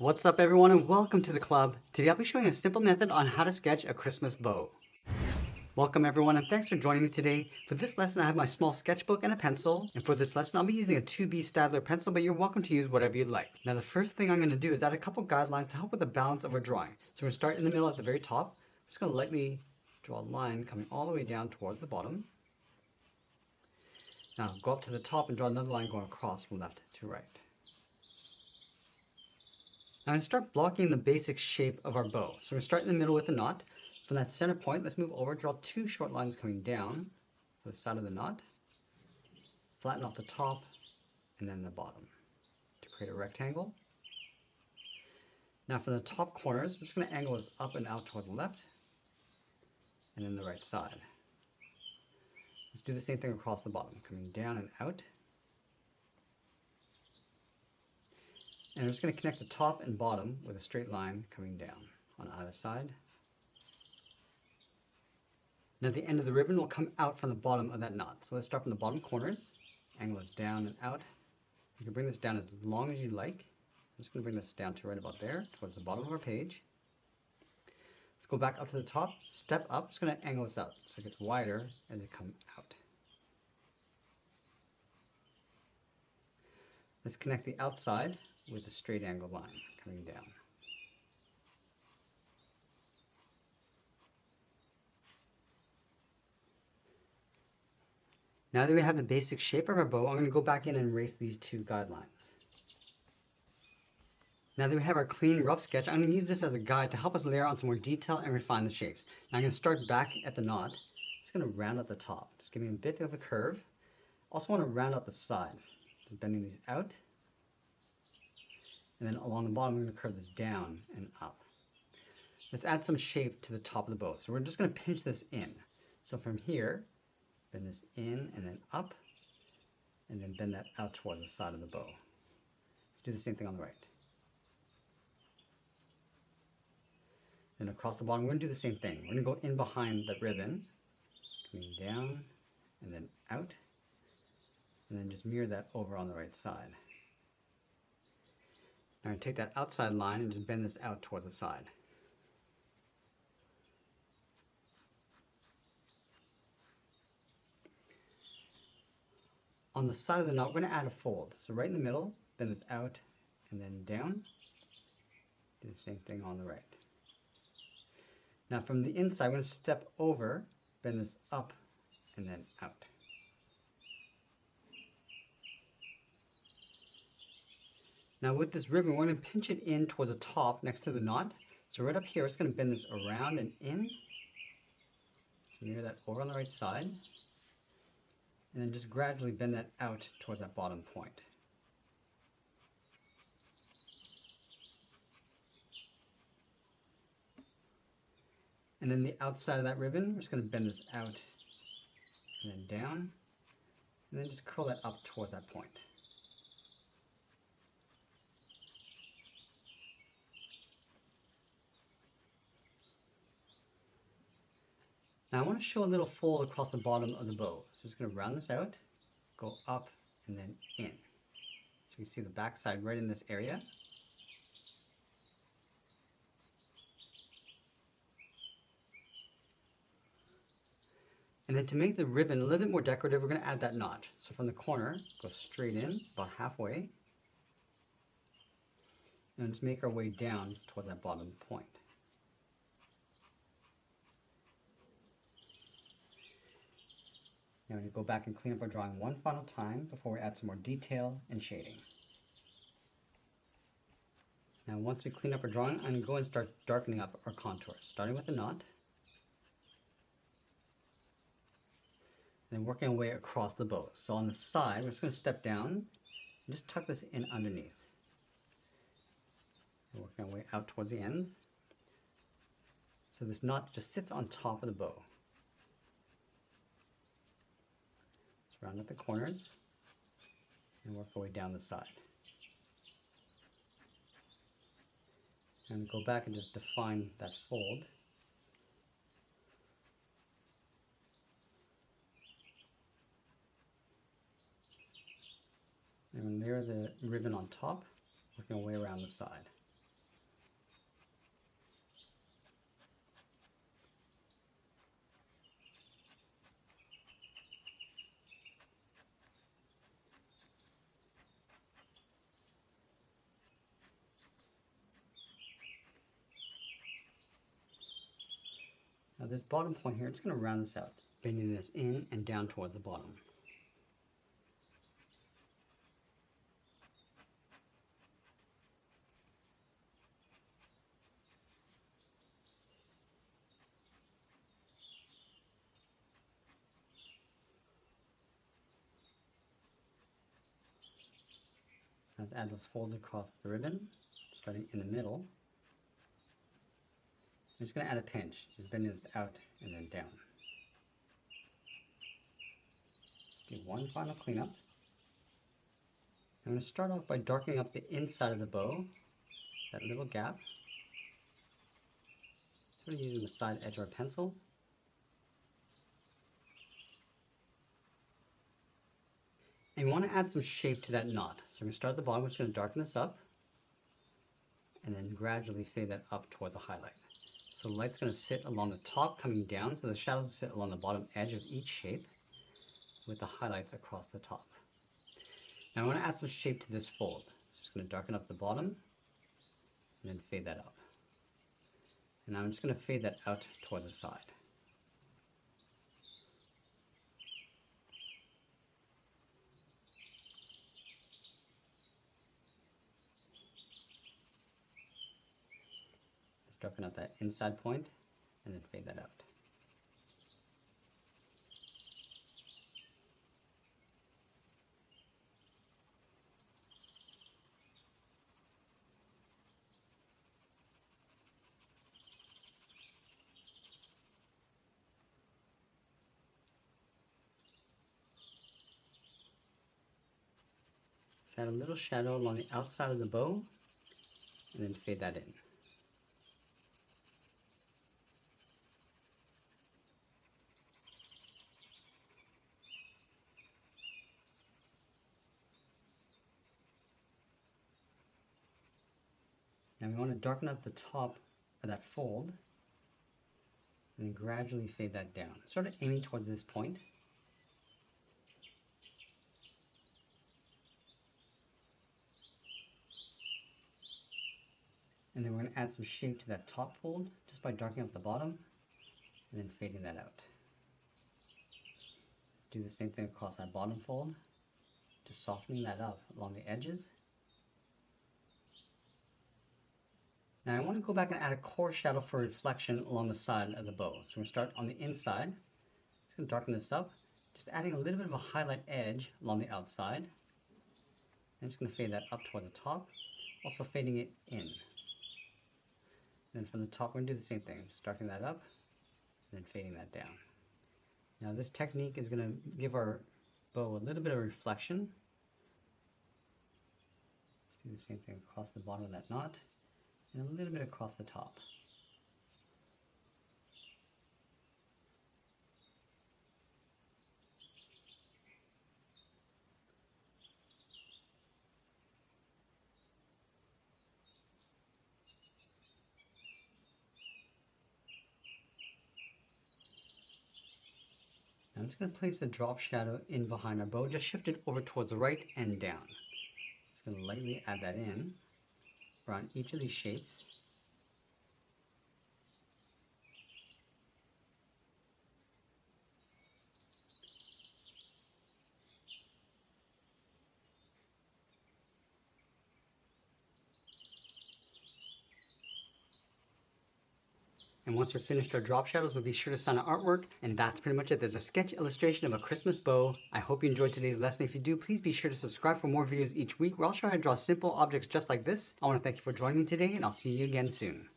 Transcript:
What's up everyone and welcome to the club. Today I'll be showing a simple method on how to sketch a Christmas bow. Welcome everyone and thanks for joining me today. For this lesson I have my small sketchbook and a pencil, and for this lesson I'll be using a 2B Stadler pencil, but you're welcome to use whatever you'd like. Now the first thing I'm going to do is add a couple guidelines to help with the balance of our drawing. So we're going to start in the middle at the very top. I'm just going to lightly draw a line coming all the way down towards the bottom. Now go up to the top and draw another line going across from left to right. Now I'm going to start blocking the basic shape of our bow. So we're going to start in the middle with a knot. From that center point, let's move over, draw two short lines coming down for the side of the knot. Flatten off the top and then the bottom to create a rectangle. Now from the top corners, I'm just going to angle this up and out toward the left and then the right side. Let's do the same thing across the bottom, coming down and out. And I'm just going to connect the top and bottom with a straight line coming down on either side. Now the end of the ribbon will come out from the bottom of that knot. So let's start from the bottom corners, angle this down and out. You can bring this down as long as you like. I'm just going to bring this down to right about there, towards the bottom of our page. Let's go back up to the top, step up, just going to angle this out so it gets wider as it comes out. Let's connect the outside with a straight angle line coming down. Now that we have the basic shape of our bow, I'm going to go back in and erase these two guidelines. Now that we have our clean, rough sketch, I'm going to use this as a guide to help us layer on some more detail and refine the shapes. Now I'm going to start back at the knot. Just going to round out the top, just giving a bit of a curve. Also want to round out the sides, just bending these out. And then along the bottom, we're going to curve this down and up. Let's add some shape to the top of the bow. So we're just going to pinch this in. So from here, bend this in and then up, and then bend that out towards the side of the bow. Let's do the same thing on the right. Then across the bottom, we're going to do the same thing. We're going to go in behind the ribbon, coming down and then out, and then just mirror that over on the right side. Now I'm going to take that outside line and just bend this out towards the side. On the side of the knot, we're going to add a fold. So right in the middle, bend this out and then down. Do the same thing on the right. Now from the inside, we're going to step over, bend this up and then out. Now with this ribbon, we're going to pinch it in towards the top next to the knot. So right up here, it's going to bend this around and in. Mirror that over on the right side. And then just gradually bend that out towards that bottom point. And then the outside of that ribbon, we're just going to bend this out and then down. And then just curl that up towards that point. Now I want to show a little fold across the bottom of the bow. So I'm just going to round this out, go up and then in. So you can see the back side right in this area. And then to make the ribbon a little bit more decorative, we're going to add that notch. So from the corner, go straight in, about halfway. And just make our way down towards that bottom point. Now we need to go back and clean up our drawing one final time before we add some more detail and shading. Now once we clean up our drawing, I'm going to go and start darkening up our contours, starting with the knot, and then working our way across the bow. So on the side, we're just going to step down and just tuck this in underneath. And working our way out towards the ends. So this knot just sits on top of the bow. Round at the corners and work our way down the side. And go back and just define that fold. And layer the ribbon on top, working our way around the side. this bottom point here, it's going to round this out, bending this in and down towards the bottom. Let's add those folds across the ribbon, starting in the middle. I'm just going to add a pinch, just bending this out and then down. Let's do one final cleanup. I'm going to start off by darkening up the inside of the bow, that little gap. Sort of using the side edge of our pencil. And we want to add some shape to that knot. So we're going to start at the bottom, we're just going to darken this up, and then gradually fade that up towards a highlight. So the light's going to sit along the top coming down, so the shadows sit along the bottom edge of each shape with the highlights across the top. Now I want to add some shape to this fold. So just going to darken up the bottom and then fade that up. And now I'm just going to fade that out towards the side. Darken out that inside point and then fade that out. Let's add a little shadow along the outside of the bow and then fade that in. Now we want to darken up the top of that fold and then gradually fade that down, sort of aiming towards this point. And then we're going to add some shape to that top fold just by darkening up the bottom and then fading that out. Do the same thing across that bottom fold, just softening that up along the edges. Now I want to go back and add a core shadow for reflection along the side of the bow. So we're going to start on the inside. Just going to darken this up, just adding a little bit of a highlight edge along the outside. I'm just going to fade that up toward the top, also fading it in. And from the top we're going to do the same thing, just darkening that up and then fading that down. Now this technique is going to give our bow a little bit of reflection. Let's do the same thing across the bottom of that knot. And a little bit across the top. Now I'm just going to place a drop shadow in behind our bow, just shift it over towards the right and down. Just going to lightly add that in around each of these shapes. And once we're finished our drop shadows, we'll be sure to sign our artwork. And that's pretty much it. There's a sketch illustration of a Christmas bow. I hope you enjoyed today's lesson. If you do, please be sure to subscribe for more videos each week where I'll show you how to draw simple objects just like this. I want to thank you for joining me today, and I'll see you again soon.